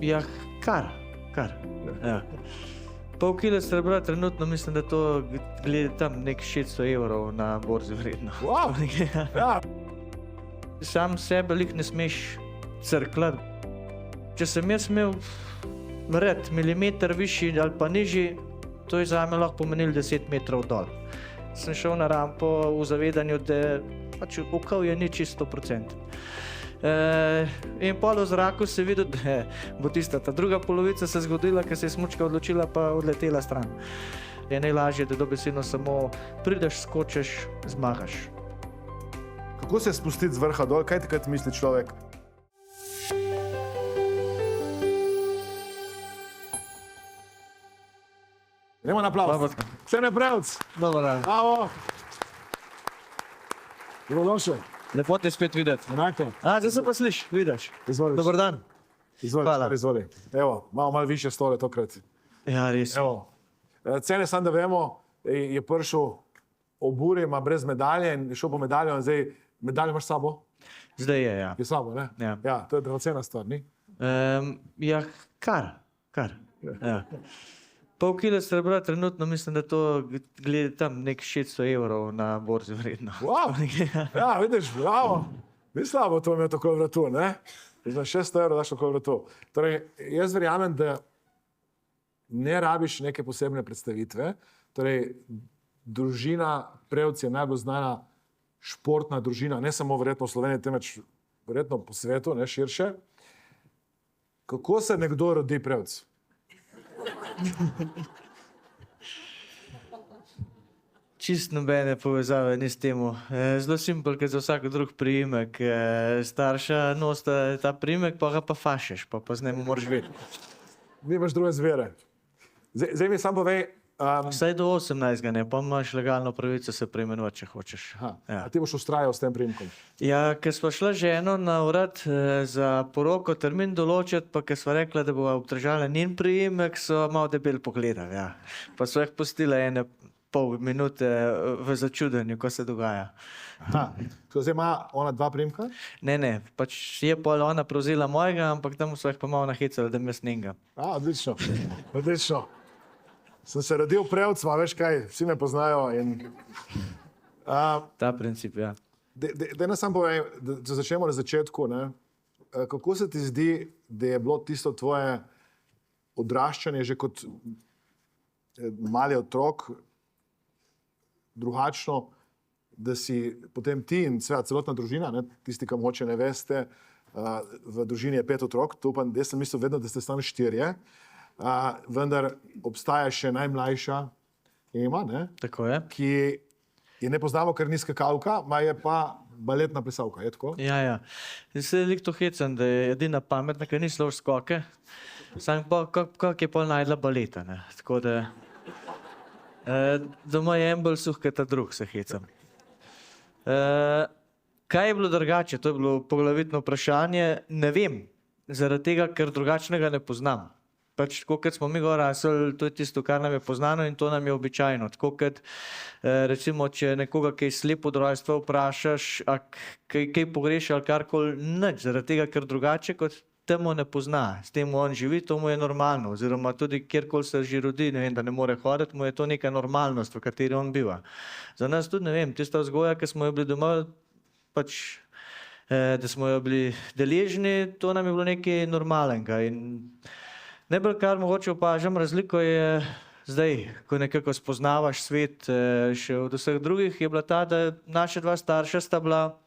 Ja, kar. Ja. Pol kile srebra trenutno mislim, da to glede tam nek 600 evrov na borzi vredno. Wow. Ja. Sam sebe lik ne smeš crkljati. Če sem jaz imel red milimeter višji ali pa nižji, to je zame lahko pomenilo 10 metrov dol. Sem šel na rampo v zavedanju, da pač okavje ni čisto 100%. In pol v zraku se videl, da bo tista ta druga polovica se zgodila, ker se je smučka odločila pa odletela stran. Je najlažje, da dobesedno samo prideš, skočeš, zmagaš. Kako se spustiti z vrha dol? Kaj takrat misli človek? Gremo na aplavz. Ksenija Prevc. Dobar dan. Bravo. Dobrodošel. Lepo te spet videti. Enako. Zdaj se pa sliš, vidiš. Izvoliš. Dobar dan. Hvala. Izvoli. Evo, malo više stole tokrat. Ja, res. Evo. Cene sam da vemo, je prišel oburi, ima brez medalje in je šel po medaljo in zdaj medaljo imaš s sabo? Zdaj je, ja. Je s sabo, ne? Ja. Ja, to je dragocena stvar, ni? Ja, kar. Ja. Pol kile srebra trenutno mislim, da to glede tam nek 600 evrov na borzi vredno. Wow. Ja, vidiš, bravo. Ni slabo to imel tako vratu, ne? Za 600 evrov daš tako vratu. Torej, jaz verjamem, da ne rabiš neke posebne predstavitve. Torej, družina Prevc je najbolj znana športna družina, ne samo verjetno v Sloveniji, temveč verjetno po svetu, ne širše. Kako se nekdo rodi Prevc? Čist nobene povezave ni s temu. Zelo simpel, ker za vsak drug priimek. Starša nosta ta priimek, pa ga pa fašeš, pa z njemu moraš vedeti. Nimaš druge zvere. Zdaj mi sam povej... Vsaj do 18, ne, pa imaš legalno pravico se preimenovati, če hočeš. Ja. A ti boš ustrajal s tem priimkom? Ja, ker smo šla ženo na urad za poroko termin določiti, pa ker smo rekla, da bo obdržala njen priimek, so malo debel pogledali. Ja. Pa so jih pustila ene pol minute v začudenju, ko se dogaja. Zdaj ima ona dva priimka? Ne, pač je pol ona prevzela mojega, ampak tam so jih pa malo nahecali, da mi jaz njenega. Odlično. Sem se rodil Prevc, veš kaj, vsi me poznajo. Ta princip, ja. Daj nas sam povej, da začnemo na začetku. Ne? Kako se ti zdi, da je bilo tisto tvoje odraščanje že kot mali otrok drugačno, da si potem ti in celotna družina, ne? Tisti, ki mogoče ne veste, v družini je 5 otrok, to upam, jaz sem mislil vedno, da ste sami 4. Vendar obstaja še najmlajša Ema, ne? Tako je. Ki je ne poznamo, ker ni skakalka, ma je pa baletna plesalka, je tako? Ja. Se lik to hecam, da je edina pametna, ker ni šla v skoke. Sam pa, kako je pol najdla baleta, ne? Tako da doma je en bolj suh, kot ta drug, se hecam. Kaj je bilo drugače? To je bilo poglavitno vprašanje. Ne vem, zaradi tega, ker drugačnega ne poznam. Pač tako, kot smo mi rasli, to je tisto, kar nam je poznano in to nam je običajno. Tako, kot recimo, če nekoga kaj slepo od rojstva vprašaš, kaj pogreši ali karkoli, nič, zaradi tega, ker drugače kot temu ne pozna. S tem on živi, to mu je normalno. Oziroma tudi kjerkoli se že rodi, ne vem, da ne more hoditi, mu je to neka normalnost, v kateri on biva. Za nas tudi, ne vem, tista vzgoja, ki smo jo bili doma, pač, da smo jo bili deležni, to nam je bilo nekaj normalnega. In najbolj, kar mogoče opažam, razliko je zdaj, ko nekako spoznavaš svet še od vseh drugih, je bila ta, da naša dva starša sta bila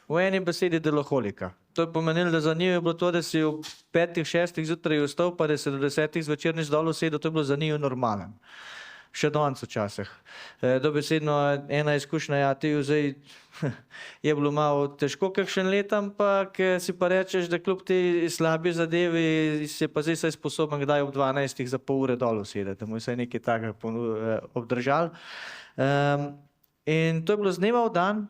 v eni besedi deloholika. To je pomenilo, da za njih je bilo to, da si v 5, 6 zjutraj vstal, pa da se do 10 zvečer nič dol usedel, to je bilo za njih normalen. Še danes včasih. Dobesedno ena izkušnja, ja, ti zdaj je bilo malo težko kakšen let, ampak si pa rečeš, da kljub tej slabi zadevi si pa zdaj vsaj sposoben kdaj ob 12 za pol ure dol usedeti, da mu je vsaj nekaj takega obdržal. In to je bilo z dneva v dan,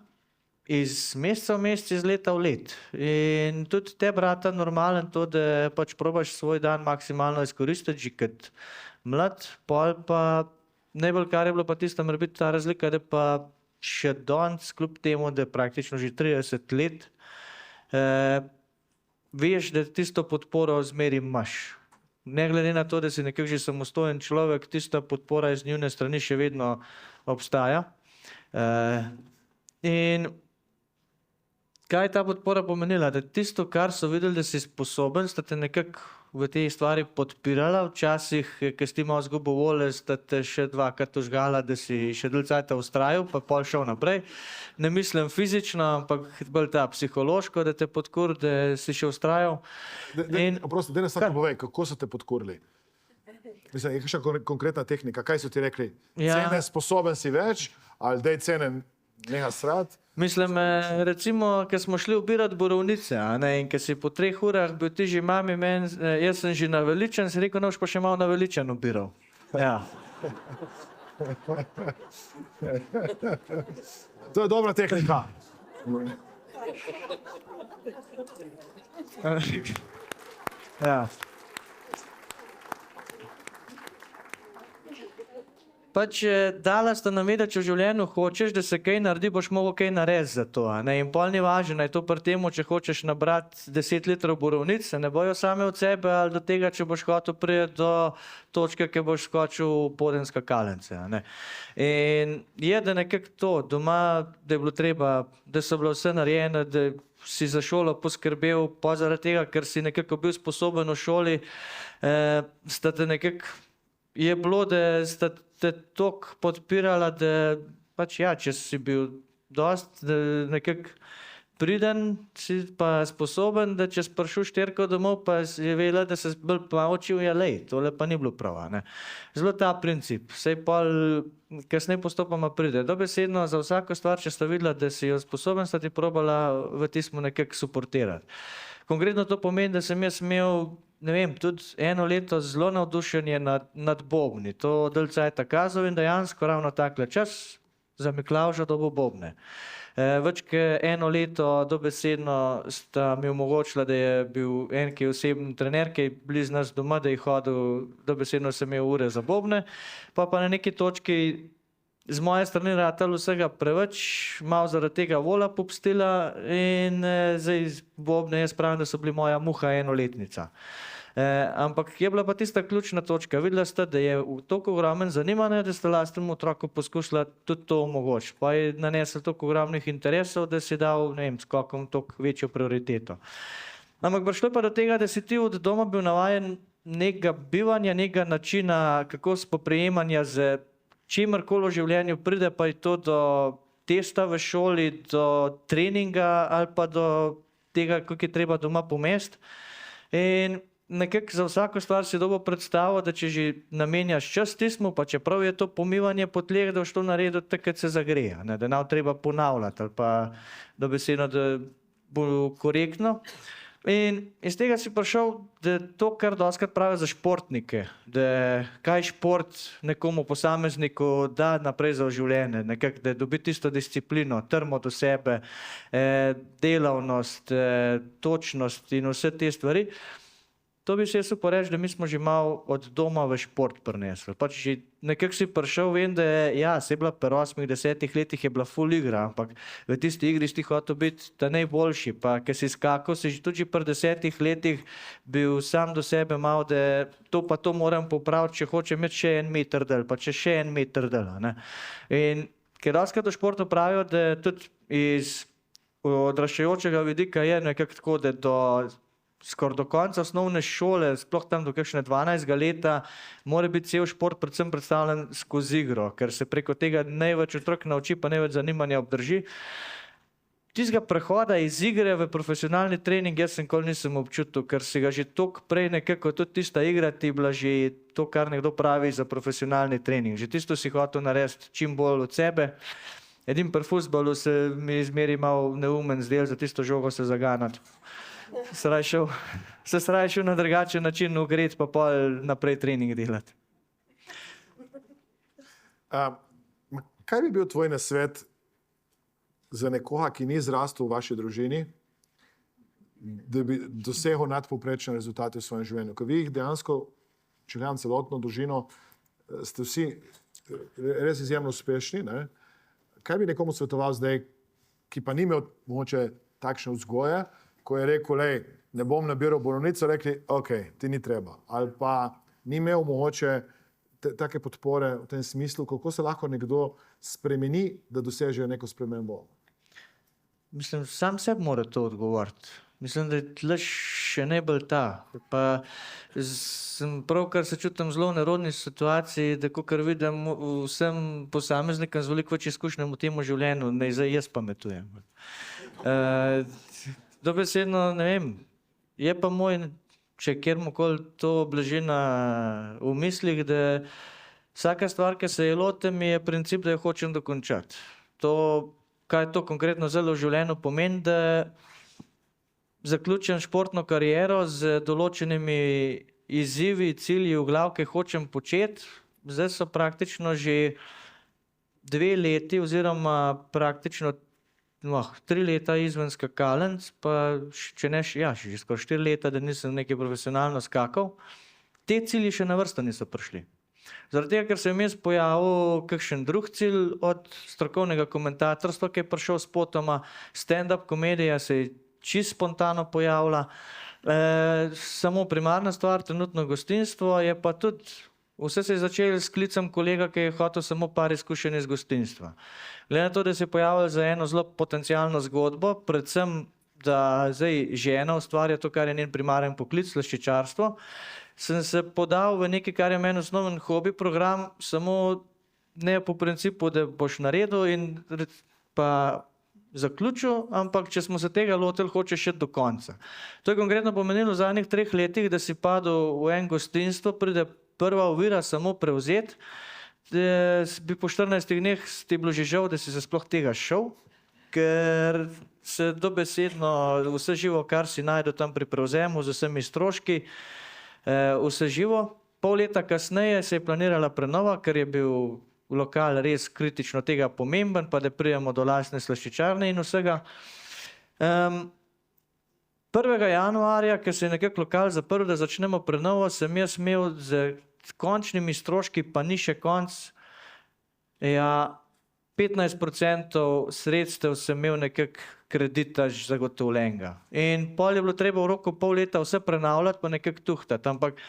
iz meseca v mesec, iz leta v let. In tudi te brata normalen to, da pač probaš svoj dan maksimalno izkoristiti, že kot mlad, pol pa najbolj, kar je bilo pa tista, mora biti ta razlika, da pa še danes, kljub temu, da je praktično že 30 let, veš, da tisto podporo zmeri imaš. Ne glede na to, da si nekako že samostojen človek, tista podpora iz njune strani še vedno obstaja. In kaj je ta podpora pomenila? Da tisto, kar so videli, da si sposoben, sta te nekako v tej stvari podpirala, včasih, ko si ti malo zgubil volje, sta te še dvakrat užgala, da si še dlje cajta ustrajal, pa pol šel naprej. Ne mislim fizično, ampak bolj ta psihološko, da te podkur, da si še ustrajal. Oprosti, da ne samo povej, kako so te podkurili? Mislim, je kakšna konkretna tehnika, kaj so ti rekli? Cene, sposoben si več, ali daj cene neha srat? Mislim, recimo, ko smo šli ubirat borovnice, in ko si po 3 urah bil ti že mami, jaz sem že naveličen, si rekel, no, boš pa še malo naveličen ubiral. Ja. To je dobra tehnika. Ja. Pač dala sta nam vedeti, če v življenju hočeš, da se kaj naredi, boš mogel kaj narediti za to. In pol ni važno, je to pri temu, če hočeš nabrati 10 litrov borovnic, se ne bojo same od sebe, ali do tega, če boš hotel priti do točke, ki boš skočil v poden skakalnice. In je, da nekako to, doma, da je bilo treba, da so bilo vse narejeno, da si za šolo poskrbel, pa zaradi tega, ker si nekako bil sposoben v šoli, sta te nekako, je bilo, da sta te toliko podpirala, da pač ja, če si bil dost nekako priden, si pa sposoben, da če si prišel 4 domov, pa je vedela, da se bolj naučil, ja lej, tole pa ni bilo prav. Zelo ta princip, sej pol kasneje postopoma pride. Dobesedno za vsako stvar, če sta videla, da si jo sposoben, sta ti probala v tismu nekako suportirati. Konkretno to pomeni, da sem jaz imel, ne vem, tudi 1 leto zelo navdušenje nad bobni. To dalj cajta kazal in dejansko ravno takle čas za Miklavža dobil bobne. Več kot 1 leto dobesedno sta mi omogočila, da je bil en, ki je osebni trener, ki je blizu nas doma, da je hodil, dobesedno sem imel ure za bobne, pa na neki točki z moje strani ratalo vsega preveč, malo zaradi tega vola popustila in zdaj bobne jaz pravim, da so bili moja muha 1-letnica. Ampak je bila pa tista ključna točka. Videla sta, da je toliko ogromen zanimanje, da sta lastnemu otroku poskušala tudi to omogočiti. Pa je nanesla toliko ogromnih interesov, da si dal, ne vem, skokom toliko večjo prioriteto. Ampak prišlo pa do tega, da si ti od doma bil navajen nekega bivanja, nekega načina, kako spoprijemanja z čimerkoli v življenju pride, pa je to do testa v šoli, do treninga ali pa do tega, kako je treba doma pomesti. In nekako za vsako stvar si dobro predstavo, da če že namenjaš čas tismu, pa čeprav je to pomivanje po tleh, da boš to naredil takrat se zagreje, da ne bo treba ponavljati ali pa dobesedno, da bo korektno. In iz tega si prišel, da to, kar dostakrat pravijo za športnike, da kaj šport nekomu posamezniku da naprej za življenje, nekako, da dobi tisto disciplino, trmo do sebe, delavnost, točnost in vse te stvari. To bi se jaz upal reči, da mi smo že malo od doma v šport prinesli. Pač že nekako si prišel, vem, da ja, se je bila pri 8-10 letih je bila ful igra, ampak v tisti igri si ti hotel biti ta najboljši, pa ker si skakal, si tudi že pri 10 letih bil sam do sebe malo, da to pa to moram popraviti, če hoče imeti še 1 meter dal, pa če še 1 meter dal. In ker dostakrat v športu pravijo, da tudi iz odraščajočega vidika je nekako tako, da skoraj do konca osnovne šole, sploh tam do kakšne 12 leta, mora biti cel šport predvsem predstavljen skozi igro, ker se preko tega največ otrok nauči, pa največ zanimanja obdrži. Tistega prehoda iz igre v profesionalni trening jaz nikoli nisem občutil, ker si ga že toliko prej nekako, tudi tista igra ti bila že to, kar nekdo pravi za profesionalni trening. Že tisto si hotel narediti čim bolj od sebe. Edin pri fuzbalu se mi zmeri malo neumen zdel za tisto žogo se zaganati. Se srajšel na drugačen način ugret, pa pol naprej trening delati. Kaj bi bil tvoj nasvet za nekoga, ki ni zrastel v vaši družini, da bi dosegel nadpovprečne rezultate v svojem življenju? Ker vi jih dejansko, če gledam celotno družino, ste vsi res izjemno uspešni. Ne? Kaj bi nekomu svetoval zdaj, ki pa ni imel mogoče takšne vzgoje, ko je rekel, lej, ne bom nabiral bolnico, rekli, ok, ti ni treba. Ali pa ni imel mogoče take podpore v tem smislu, kako se lahko nekdo spremeni, da doseže neko spremembo. Mislim, sam sebi mora to odgovoriti. Mislim, da je tle še najbolj ta. Pa sem pravkar se čutim zelo v nerodni situaciji, da kakor vidim vsem posameznikom z veliko več izkušnjam v tem življenju, ne zdaj jaz pametujem. Dobesedno, ne vem, je pa moj, če kjermokoli to blaži v mislih, da vsaka stvar, ki se je lotem, je princip, da jo hočem dokončati. To, kaj to konkretno zelo v življenju pomeni, da zaključim športno kariero z določenimi izzivi, cilji v glav, ki hočem početi. Zdaj so praktično že 2 leti oziroma praktično 3 leta izven skakalnic, pa če ne, že skoraj 4 leta, da nisem nekaj profesionalno skakal. Te cilji še na vrsto niso prišli. Zaradi tega, ker se je pojavil kakšen drug cilj od strokovnega komentatorstva, ki je prišel spotoma, stand-up komedija se je čisto spontano pojavila. Samo primarna stvar, trenutno gostinstvo, je pa tudi, vse se je začelo s klicem kolega, ki je hotel samo par izkušenj iz gostinstva. Glede na to, da se je pojavil za eno zelo potencialno zgodbo, predvsem, da zdaj žena ustvarja to, kar je njen primaren poklic, slaščičarstvo, sem se podal v nekaj, kar je meni osnoven hobi program, samo ne po principu, da boš naredil in pa zaključil, ampak če smo se tega lotili, hočeš še do konca. To je konkretno pomenilo v zadnjih 3 letih, da si padel v en gostinstvo, pride prva ovira samo prevzeti, da bi po 14 dneh ti bilo že žal, da si se sploh tega šel, ker se dobesedno vse živo, kar si najdel tam pri prevzemu z vsemi stroški, vse živo. Pol leta kasneje se je planirala prenova, ker je bil lokal res kritično tega pomemben, pa da pridemo do lastne slaščičarne in vsega. 1. januarja, ker se je nekako lokal zaprl, da začnemo prenovo, sem jaz imel z končnimi stroški, pa ni še konc, 15% sredstev sem imel nekako kredita zagotovljenega. In pol je bilo treba v roku pol leta vse prenavljati, pa nekako tuhtati, ampak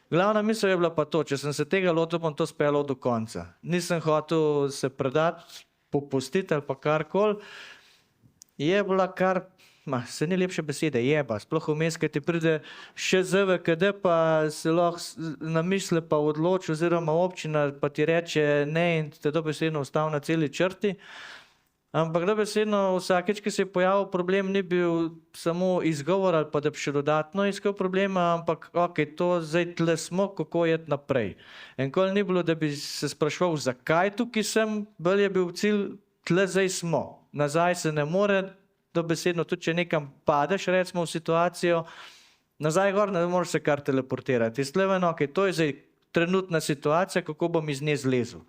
glavna misel je bila pa to, če sem se tega lotil, bom to speljal do konca. Nisem hotel se predati, popustiti ali pa karkoli. Je bila kar, se ni lepše besede, jeba. Sploh vmes, kaj ti pride še ZVKD, pa se lahko namisli pa odloči, oziroma občina pa ti reče ne in te dobesedno ustavi na celi črti. Ampak dobesedno vsakeč, ki se je pojavil problem, ni bil samo izgovor ali pa da bi še dodatno iskal problema, ampak ok, to zdaj tle smo, kako je naprej. Enkoli ni bilo, da bi se spraševal, zakaj tukaj sem, bolj je bil cilj, tle zdaj smo. Nazaj se ne more, dobesedno tudi, če nekam padeš, recimo v situacijo, nazaj gor ne moreš se kar teleportirati. Tle veno, ok, to je zdaj trenutna situacija, kako bom iz nje zlezel.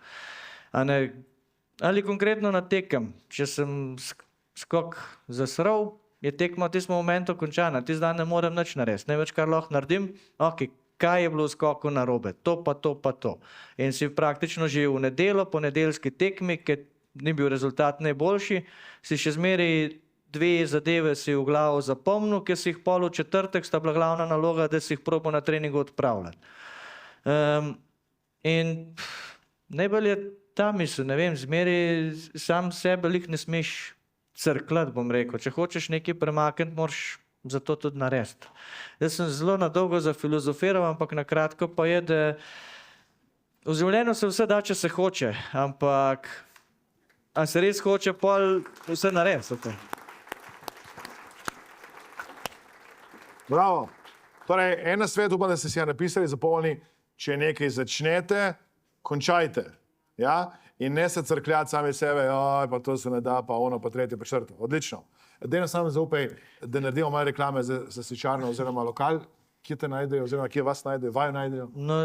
Ali konkretno na tekem, če sem skok zasral, je tekma v tistem momentu končana, tisti dan ne morem nič narediti, največ kar lahko naredim, ok, kaj je bilo v skoku narobe, to pa to pa to. In si praktično že v nedeljo, po nedeljski tekmi, ker ni bil rezultat najboljši, si še zmeraj 2 zadeve si v glavo zapomnil, ker si jih pol v četrtek, sta bila glavna naloga, da si jih probo na treningu odpravljati. In najbolj je ta misel, ne vem, zmeri sam sebe lih ne smeš crkljati, bom rekel. Če hočeš nekaj premakniti, moraš za to tudi narediti. Jaz sem zelo na dolgo zafilozofiral, ampak na kratko pa je, da v življenju se vse da, če se hoče, ampak a se res hoče, pol vse narediti. Bravo. Torej, en nasvet, upam, da ste si ga napisali, zapomni, če nekaj začnete, končajte. Ja? In ne se crkljati sami sebe, pa to se ne da, pa ono, pa tretje, pa črto. Odlično. Dejno samo zaupaj, da naredimo malo reklame za slaščičarno oziroma lokal, kje te najdejo, oziroma kje vas najdejo, vaju najdejo. No,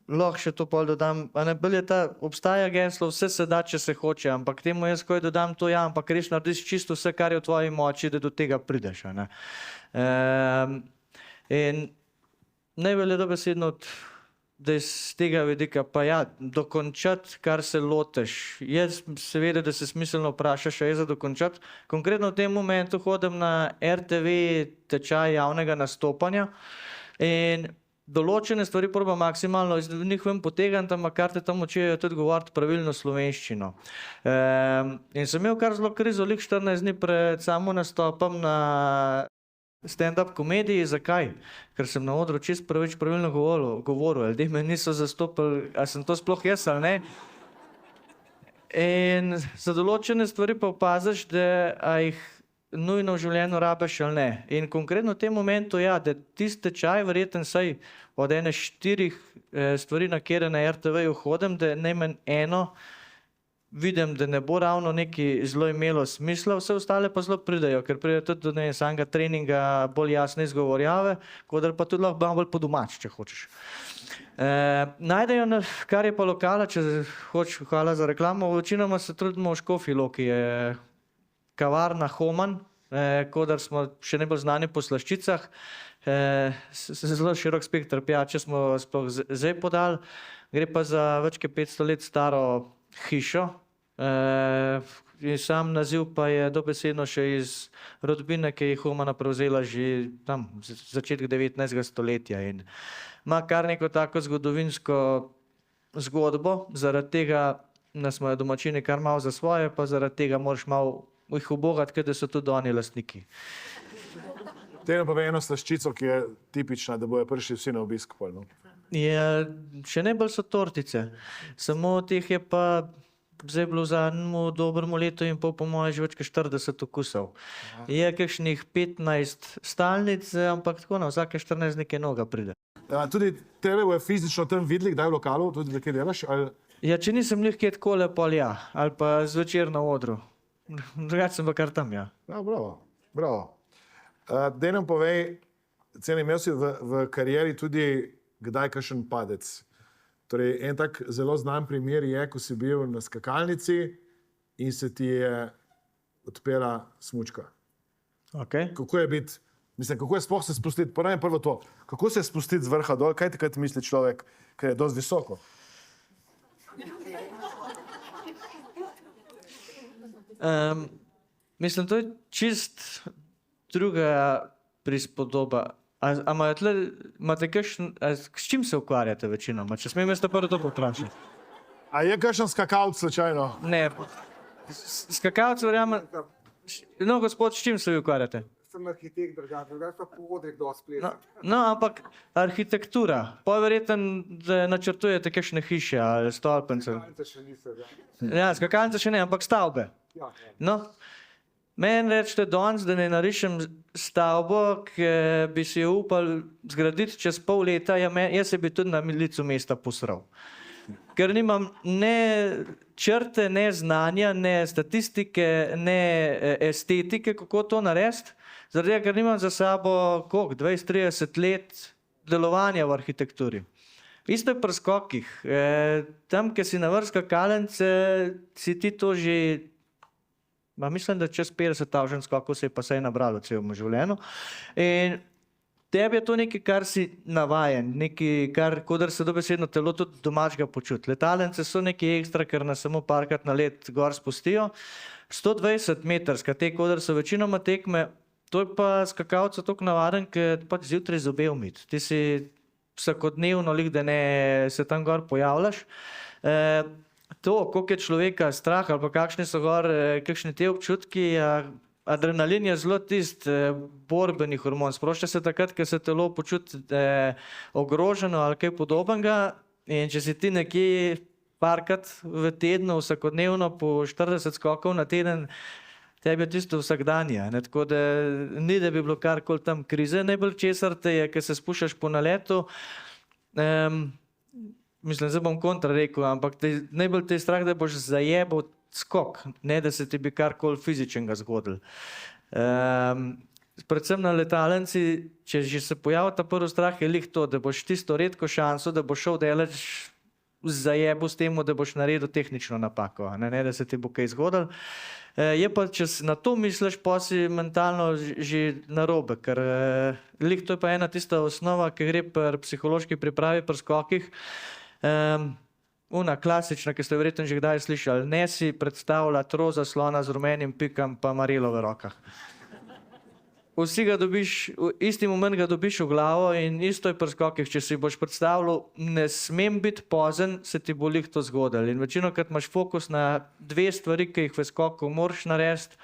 lahko še to pol dodam, a ne bolje ta, obstaja geslo, vse se da, če se hoče, ampak temu jaz ko dodam to ja, ampak res narediš čisto vse, kar je v tvoji moči, da do tega prideš. In najbolje dobesedno da iz tega vidika pa ja, dokončati, kar se lotiš. Jaz seveda, da se smiselno vprašaš, a je za dokončati. Konkretno v tem momentu hodim na RTV tečaj javnega nastopanja in določene stvari probam maksimalno iz njih ven potegniti, ampak kar te tam učijo tudi govoriti pravilno slovenščino. In sem imel kar zelo krizo, lih 14 dni pred samo nastopom na stand-up komediji. Zakaj? Ker sem na odru čist prvič pravilno govoril. Ljudje me niso zastopili, a sem to sploh jaz ali ne. In za določene stvari pa opaziš, da a jih nujno v življenju rabiš ali ne. In konkretno v tem momentu, ja, da tisti tečaj, verjetno saj od ene 4 stvari, na kjer na RTV-ju hodim, da najmanj eno vidim, da ne bo ravno neki zelo imelo smisla, vse ostale pa zelo pridejo, ker pride tudi do samega treninga bolj jasne izgovorjave, kodar pa tudi lahko bolj po domač, če hočeš. Najdejo, kar je pa lokala, če hočeš, hvala za reklamo, večinoma se trudimo v Škofji Loki, je kavarna Homan, kodar smo še najbolj znani po slaščicah, zelo širok spektr pijače smo sploh zdaj podali, gre pa za več kot 500 let staro hišo, in sam naziv pa je dobesedno še iz rodbine, ki je Humana prevzela že tam začetek 19. stoletja in ima kar neko tako zgodovinsko zgodbo, zaradi tega nas imajo domačini kar malo za svoje, pa zaradi tega moraš malo jih ubogati, ker da so tudi oni lastniki. Te nam pove eno slaščico, ki je tipična, da bojo prišli vsi na obisk. Ja, še najbolj so tortice, samo teh je pa zdaj bilo v zadnjemu dobremu letu in pol po moje že več kot 40 okusov. Je kakšnih 15 stalnic, ampak tako na vsake 14 nekaj noga pride. Tudi tebe bojo fizično tam videli, kdaj v lokalu, tudi da kje delaš? Ja, če nisem njih kje takole, pol ja, ali pa zvečer na odru. Drugače sem pa kar tam, ja. Ja, bravo, bravo. Daj nam povej, Cene, imel si v karieri tudi kdaj kakšen padec. Torej, en tak zelo znan primer je, ko si bil na skakalnici in se ti je odpela smučka. Okay. Kako je biti, mislim, kako je sploh se spustiti, prvo to, kako se spustiti z vrha dol, kaj takrat misli človek, ker je dosti visoko? Mislim, to je čist druga prispodoba. S čim se ukvarjate večinoma? Če smem jaz prvo to poprašati. A je kakšen skakalc slučajno? Ne. Skakalc, verjamem. No, gospod, s čim se vi ukvarjate? Sem arhitekt, drugače pa pogodnik dosti plesa. No, ampak arhitektura. Pa verjetno, da načrtujete kakšne hiše ali stolpence. Skakalnice še niso, ja. Ja, skakalnice še ne, ampak stavbe. Ja. No, meni rečete danes, da ne narišem stavbo, ki bi si jo upal zgraditi čez pol leta, jaz se bi tudi na licu mesta posral. Ker nimam ne črte, ne znanja, ne statistike, ne estetike, kako to narediti. Zaradi tega, ker nimam za sabo 20-30 let delovanja v arhitekturi. Isto je pri skokih. Tam, kjer si na vrh skakalnice, si ti to že, mislim, da čez 50 skokov se je pa saj nabralo celemu življenju. In tebi je to nekaj, kar si navajen, nekaj, kar kodar se dobesedno telo tudi domačega počuti. Letalnice so nekaj ekstra, ker nas samo parkrat na let gor spustijo. 120 metrska tek, kodar so večinoma tekme, to je pa skakalca toliko navaden, ker pač zjutraj zobe umiti. Ti si vsakodnevno, da ne se tam gor pojavljaš. To, koliko je človeka strah ali pa kakšni so gor, kakšni te občutki, adrenalin je zelo tisti borbeni hormon. Sprošča se takrat, ker se telo počuti ogroženo ali kaj podobnega, in če si ti nekje parkrat v tednu, vsakodnevno po 40 skokov na teden, tebi je tisto vsakdanje. Tako da ni, da bi bilo karkoli tam krize. Najbolj česar te je, ker se spuščaš po naletu, mislim, zdaj bom kontra rekel, ampak najbolj te je strah, da boš zajebal skok, ne da se ti bi karkoli fizičnega zgodil. Predvsem na letalnici, če že se pojavlja ta prvi strah, je lih to, da boš tisto redko šanso, da boš šel deleč zajebal s tem, da boš naredil tehnično napako, ne da se ti bo kaj zgodil. Je pa, če na to misliš, pa si mentalno že narobe, ker lih to je pa ena tista osnova, ki gre pri psihološki pripravi pri skokih. Una klasična, ki ste verjetno že kdaj slišali, ne si predstavljati roza slona z rumenim pikom pa marelo v rokah. Vsi ga dobiš, isti moment ga dobiš v glavo in isto je pri skokih, če si boš predstavljal, ne smem biti pozen, se ti bo lih to zgodilo. In večinokrat imaš fokus na dve stvari, ki jih v skoku moraš narediti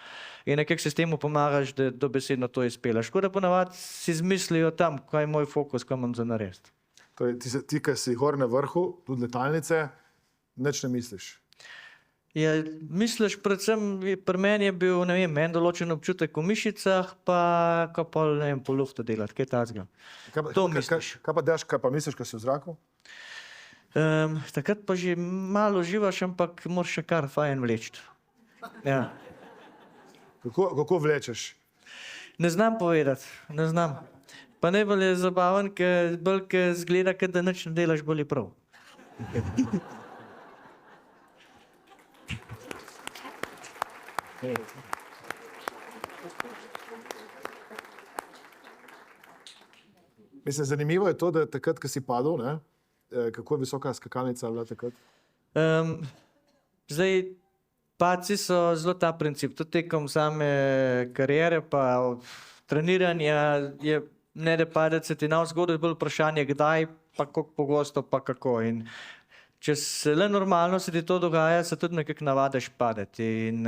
in nekako si s temu pomagaš, da dobesedno to izpeleš. Tako da ponavadi si izmislijo tam, kaj je moj fokus, kaj imam za narediti. Torej, ti, ki si gor na vrhu, tudi letalnice, nič ne misliš. Ja, misliš, predvsem pri meni je bil, ne vem, en določen občutek v mišicah, pa ko pol, ne vem, po luftu delati, kaj tazga. To misliš. Kaj pa daš, kaj pa misliš, ko si v zraku? Takrat pa že malo uživaš, ampak moraš še kar fajn vleči. Ja. Kako vlečeš? Ne znam povedati, ne znam. Pa najbolj je zabaven, ker bolj, ke zgleda, da nič ne delaš, bolj je prav. Mislim, zanimivo je to, da takrat, ko si padel, ne, kako je visoka skakalnica bila takrat? Zdaj, padci so zelo ta princip. Tudi tekom same kariere pa treniranja je ne da padec se ti navzgor, je bolj vprašanje, kdaj, pa koliko pogosto, pa kako. In če se le normalno se ti to dogaja, se tudi nekako navadiš padeti. In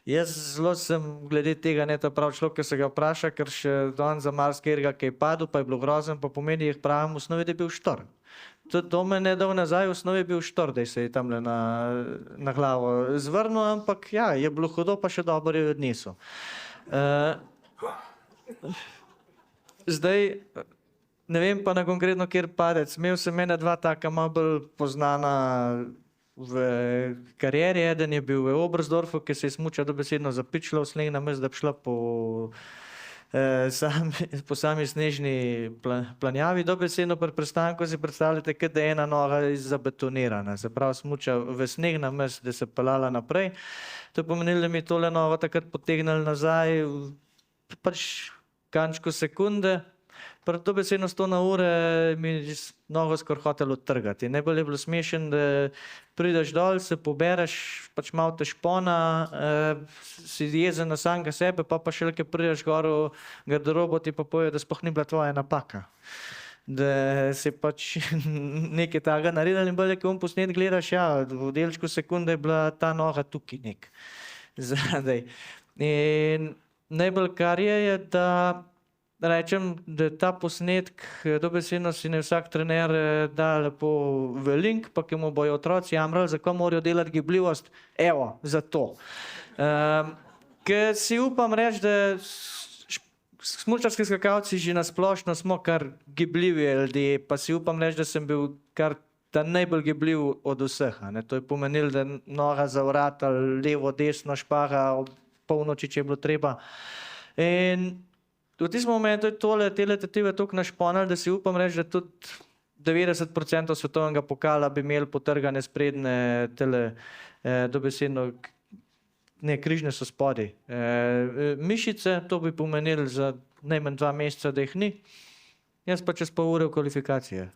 jaz zelo sem glede tega ne ta prav človek, ki se ga vpraša, ker še danes za marsikatera, ki je padel, pa je bilo grozen, pa pomeni, jih pravim, v osnovi, da je bil štor. Tudi do mene dal nazaj, v osnovi je bil štor, da se je tamle na glavo zvrnil, ampak ja, je bilo hudo, pa še dobro je odnesel. Zdaj, ne vem pa na konkretno, kjer padec. Imel sem ena dva taka malo bolj poznana v karieri. Eden je bil v Oberstdorfu, ki se je smučal dobesedno zapičila v sneg, namesto da bi šla po sami snežni planjavi. Dobesedno pri pristanku si predstavljate, kot da je ena noga zabetonirana. Se pravi, smuča v sneg, namesto da se peljala naprej. To je pomenilo, da mi je tole nogo takrat potegnili nazaj, pač kančko sekunde. Dobesedno 100 na ure mi je nogo skoraj hotel odtrgati. Najbolj je bilo smešen, da prideš dol, se pobereš, pač malo te špona, si jezen na samega sebe, pa šele, ko prideš gor v garderobo, ti pa povejo, da sploh ni bila tvoja napaka. Da si pač nekaj takega naredil in bolje, ko posnet gledaš, ja, v delčku sekunde je bila ta noga tukaj nek zadaj. In najbolj kar je, da rečem, da ta posnetek, dobesedno si ne vsak trener da lepo v link, pa ki mu bojo otroci jamrali, zakaj morajo delati gibljivost, evo, zato. Ker si upam reči, da smučarski skakalci že na splošno smo kar gibljivi ljudje, pa si upam reči, da sem bil kar ta najbolj gibljiv od vseh. To je pomenilo, da noga zavrata, levo, desno, špaga, ob polnoči, če je bilo treba. In v tistem momentu je te tetive toliko našponali, da si upam reči, da tudi 90% svetovnega pokala bi imeli potrgane sprednje tele, dobesedno, ne, križne so spodaj. Mišice, to bi pomenili za najmanj 2 meseca, da jih ni. Jaz pa čez pol ure v kvalifikacije.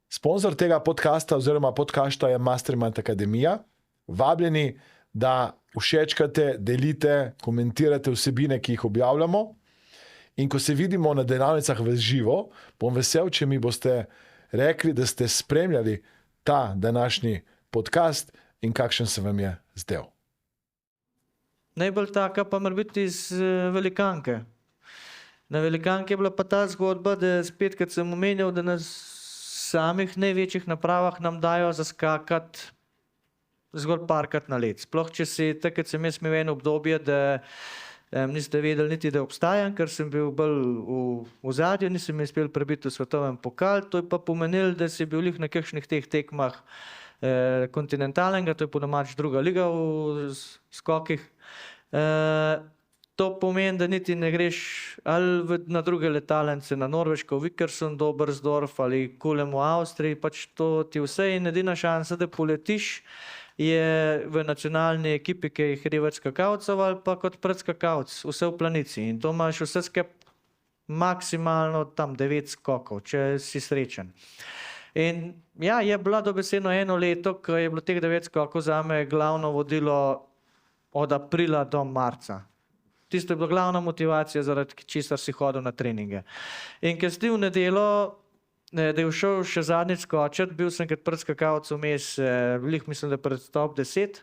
Sponzor tega podcasta oziroma podcasta je Mastermind Akademija. Vabljeni, da všečkate, delite, komentirate vsebine, ki jih objavljamo. In ko se vidimo na delavnicah v živo, bom vesel, če mi boste rekli, da ste spremljali ta današnji podcast in kakšen se vam je zdel. Najbolj taka pa mora biti iz Velikanke. Na Velikanki je bila pa ta zgodba, da spet, kot sem omenjal, da na samih največjih napravah nam dajo zaskakati zgolj parkrat na let. Sploh, če si takrat sem jaz imel eno obdobje, da niste vedeli niti, da obstajam, ker sem bil bolj v zadju, nisem uspel prebiti v svetovnem pokal. To je pa pomenilo, da si bil lih na kakšnih teh tekmah kontinentalnega, to je po domač druga liga v skokih. To pomeni, da niti ne greš ali na druge letalnice, na Norveško, Vikersund, Oberstdorf ali Kulem v Avstriji, pač to ti vse in edina šansa, da poletiš, je v nacionalni ekipi, ki je hrivac skakavcev ali pa kot predskakavc, vse v planici. In to imaš vse skupaj maksimalno tam 9 skokov, če si srečen. In ja, je bila dobesedno eno leto, ko je bilo teh 9 skokov zame glavno vodilo od aprila do marca. Tisto je bila glavna motivacija, zaradi česar si hodil na treninge. In ker si v nedeljo, da je všel še zadnjič skočiti, bil sem kot predskakavec vmes, mislim, da pred top 10.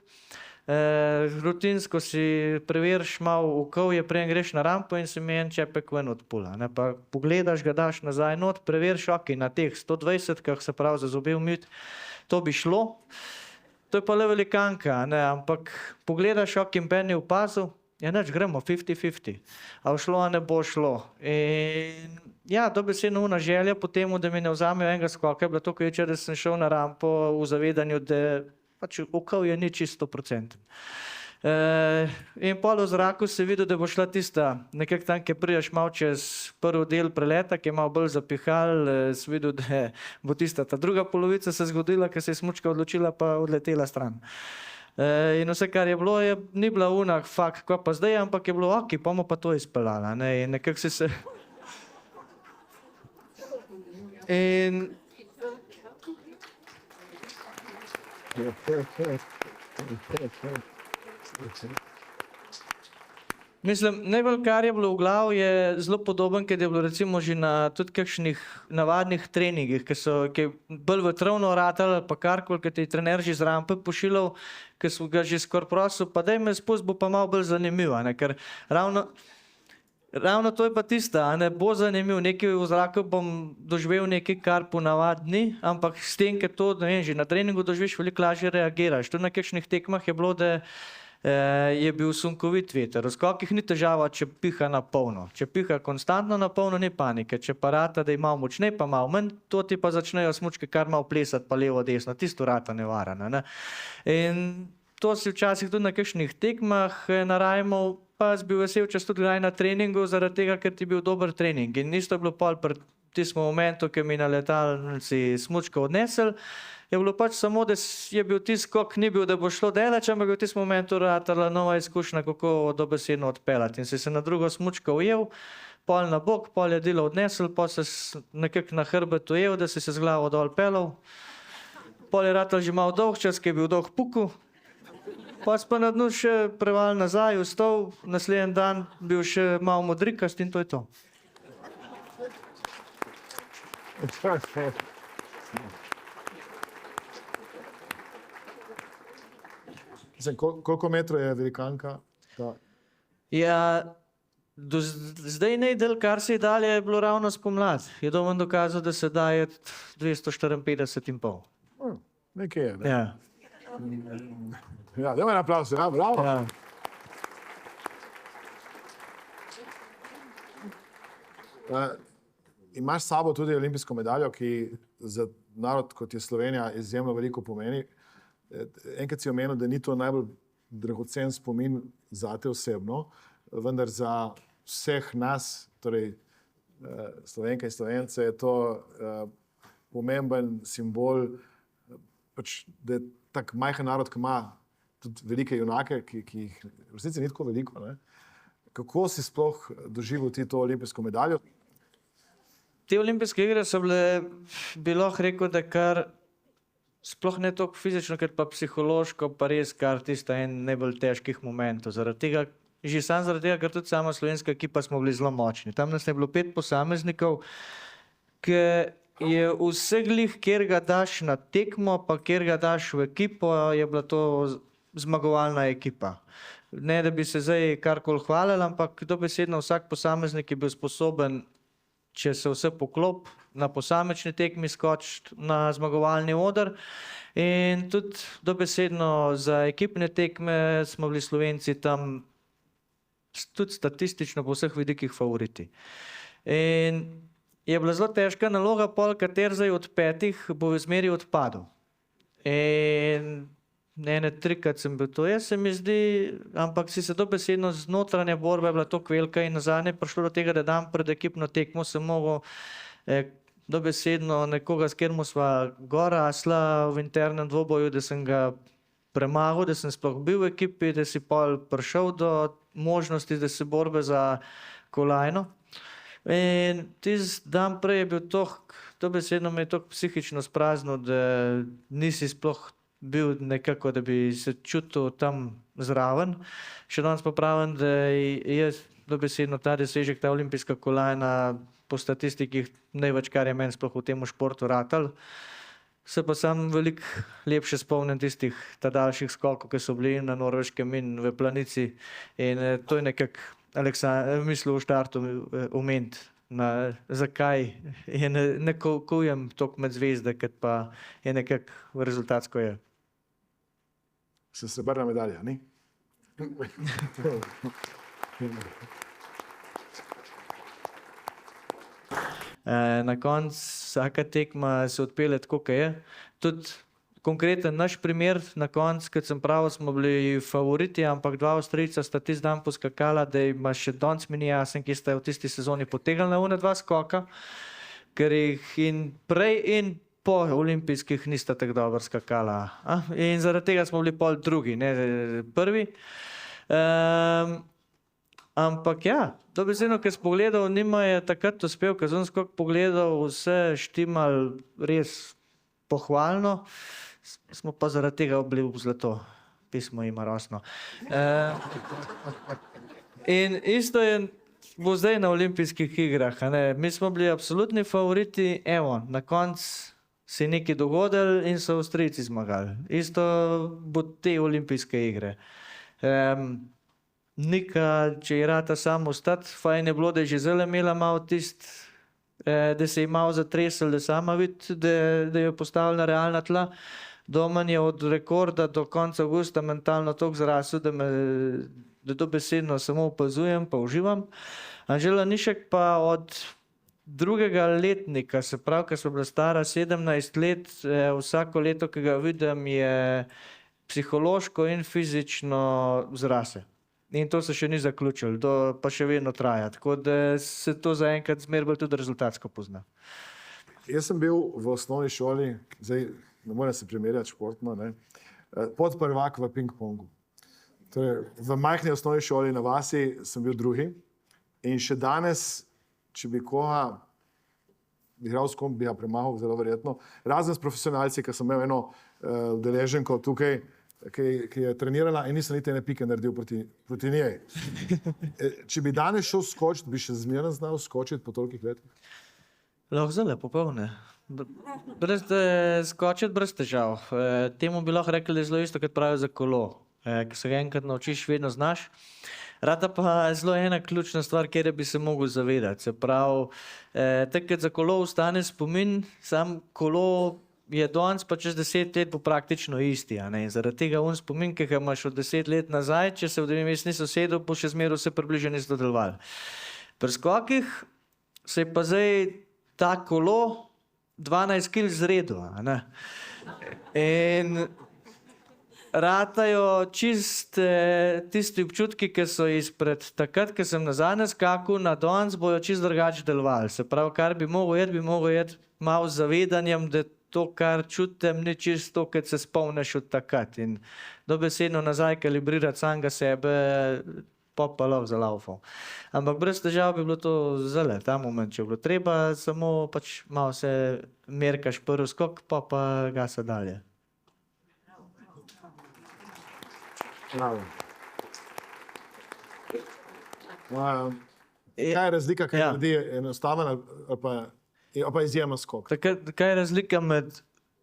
Rutinsko si preveriš malo okolje, preden greš na rampo in se mi en čepek ven odpula. Pa pogledaš ga, daš nazaj not, preveriš, ok, na teh 120, kar se pravi za zobe umiti, to bi šlo. To je pa le velikanka, ampak pogledaš, ok, in Ben je opazil, ja, neč, gremo 50-50. A šlo, a ne bo šlo. In ja, dobesedno una želja po temu, da mi ne vzamejo enega skoka, je bila to, da sem šel na rampo v zavedanju, da pač okolje ni čisto 100%. In pol v zraku si videl, da bo šla tista, nekako tam, ki prideš malo čez prvi del preleta, ki je malo bolj zapihal, si videl, da bo tista ta druga polovica se zgodila, ker se je smučka odločila pa odletela stran. In vse, kar je bilo, ni bila una, fakt, ko pa zdaj, ampak je bilo, ok, pa bomo pa to izpeljala. In nekako si se... In... Mislim, najbolj, kar je bilo v glavu, je zelo podoben, ker je bilo recimo že na tudi kakšnih navadnih treningih, ki je bolj vetrovno ratalo ali pa karkoli, ki te je trener že z rampe pošiljal, ker so ga že skoraj prosil, pa daj me spust, bo pa malo bolj zanimivo, ker ravno to je pa tista, bo zanimiv, nekaj v zraku bom doživel nekaj, kar ponavadi, ampak s tem, ker to, ne vem, že na treningu doživiš, veliko lažje reagiraš. Tudi na kakšnih tekmah je bilo, da je bil sunkovit veter. V skokih ni težava, če piha na polno. Če piha konstantno na polno, ni panike. Če pa rata, da je malo močnej, pa malo manj, to ti pa začnejo smučke kar malo plesati, pa levo, desno. Tisto rata nevarano. In to si včasih tudi na kakšnih tekmah narajmo, pa si bil vesel, če si tudi na treningu, zaradi tega, ker ti je bil dober trening. In isto je bilo pol pri tistem momentu, ki mi na letalnici smučka odnesel, je bilo pač samo, da je bil tisti skok, ni bil, da bo šlo daleč, ampak je v tistem momentu ratala nova izkušnja, kako dobesedno odpeljati. In si se na drugo smučko ujel, pol na bok, pol je delo odnesel, pol se nekako na hrbet ujel, da si se z glavo dol pelal. Pol je ratal že malo dolg čas, ki je bil dolg puku. Pa si pa na dnu še preval nazaj, vstal, naslednji dan bil še malo modrikast in to je to. Koliko metrov je velikanka? Ja, do zdaj najdel, kar se je dalje, je bilo ravno spomlad. Je domen dokazal, da se daje 254,5. Nekaj je, ne? Ja. Ja, dajmo en aplavz, ja, bravo. Ja. Imaš s sabo tudi olimpijsko medaljo, ki za narod, kot je Slovenija, izjemno veliko pomeni. Enkrat si omenil, da ni to najbolj dragocen spomin zate osebno, vendar za vseh nas, torej Slovenke in Slovence, je to pomemben simbol, pač, da je tak majhen narod, ki ima tudi velike junake, ki jih v resnici ni tako veliko. Ne? Kako si sploh doživel ti to olimpijsko medaljo? Te olimpijske igre so bile, bi lahko rekel, da kar sploh ne toliko fizično, ker pa psihološko, pa res kar tista en najbolj težkih momentov. Zaradi tega, ker tudi sama slovenska ekipa smo bili zelo močni. Tam nas je bilo 5 posameznikov, ki je vseh glih, kjer ga daš na tekmo, pa kjer ga daš v ekipo, je bila to zmagovalna ekipa. Ne, da bi se zdaj karkoli hvalili, ampak dobesedno vsak posameznik je bil sposoben, če se vse poklop, na posamečni tekmi skočiti na zmagovalni oder. In tudi dobesedno za ekipne tekme smo bili Slovenci tam tudi statistično po vseh vidikih favoriti. In je bila zelo težka naloga, pol kater zdaj od 5 bo v zmeri odpadel. In ene trikrat sem bil to. Jaz se mi zdi, ampak si se dobesedno znotranja borba je bila tako velika in nazadnje prišlo do tega, da dan pred ekipno tekmo sem mogel dobesedno nekoga, s katerim sva gor rasla v internem dvoboju, da sem ga premagal, da sem sploh bil v ekipi, da si pol prišel do možnosti, da se borbe za kolajno. In tisti dan prej je bil dobesedno me je toliko psihično spraznil, da nisi sploh bil nekako, da bi se čutil tam zraven. Še danes pa pravim, da je dobesedno ta dosežek, ta olimpijska kolajna po statistikih največ, kar je meni sploh v tem športu ratal. Se pa sam veliko lepše spomnim tistih daljših skokov, ki so bili na Norveškem in v Planici. In to je nekako mislil v štartu omeniti, zakaj je ne kujem toliko med zvezde, kot pa je nekako rezultatsko je. Se srebrna medalja, ni? Na koncu vsaka tekma se odpelje tako, kot je. Tudi konkreten naš primer, na koncu, kot sem pravil, smo bili favoriti, ampak dva Avstrijca sta tisti dan poskakala, da ima še danes mi ni jasen, ki sta v tisti sezoni potegnili na one dva skoka, ker jih in prej in po olimpijskih nista tako dobro skakala. In zaradi tega smo bili pol drugi, ne prvi. Ampak ja, dobesedno, ker sem pogledal, njima je takrat uspel, ker sem skok pogledal, vse štimal res pohvalno, smo pa zaradi tega bili v zlato. Pismo ima rosno. In isto bo zdaj na olimpijskih igrah. Mi smo bili absolutni favoriti, evo, na koncu se je nekaj dogodilo in so Avstrijci zmagali. Isto bo te olimpijske igre. Nika, če je rata samo ostati, fajn je bilo, da je že zelo imela malo tist, da se je malo zatresel, da sama vidi, da je postavila realna tla. Domen je od rekorda do konca avgusta mentalno toliko zrasel, da dobesedno samo opazujem pa uživam. Anžela Nišek pa od drugega letnika, se pravi, ker smo bila stara 17 let, vsako leto, ki ga vidim, je psihološko in fizično zrase. In to se še ni zaključilo, pa še vedno traja, tako da se to zaenkrat zmeraj bolj tudi rezultatsko pozna. Jaz sem bil v osnovni šoli, zdaj ne morem se primerjati športno, podprvak v ping-pongu. Torej, v majhni osnovni šoli na vasi sem bil drugi in še danes, če bi koga igral s kom, bi ga premagal, zelo verjetno. Razen s profesionalci, ker sem imel eno udeleženko tukaj, ki je trenirala in nisem niti ene pike naredil proti njej. Če bi danes šel skočiti, bi še zmeraj znal skočiti po tolikih letih? Lahko zelo popolne. Skočiti brez težav. Temu bi lahko rekli, da je zelo isto, kot pravijo za kolo. Ko se ga enkrat naučiš, vedno znaš. Rada pa zelo ena ključna stvar, kjer bi se mogel zavedati. Se pravi, takrat za kolo ostane spomin, sam kolo je danes pa čez 10 let bo praktično isti. Zaradi tega spomin, ki ga imaš od 10 let nazaj, če se v dve meseci nisi usedel, bo še zmeraj vse približno isto delovalo. Pri skokih se je pa zdaj ta kolo 12 kil zredil. In ratajo čist tisti občutki, ki so izpred takrat, ko sem nazadnje skakal, na danes bojo čist drugače delovali. Se pravi, kar bi mogel jeti malo z zavedanjem, da to, kar čutim, ni čisto, kad se spomniš od takrat. In dobesedno nazaj kalibrirati samega sebe, pa lov za laufom. Ampak brez težav bi bilo to zelo, ta moment, če je bilo treba, samo pač malo se merkaš prvi skok, pa gasa dalje. Bravo. Kaj je razlika, kaj naredi enostaven ali pa izjemen skok? Kaj je razlika med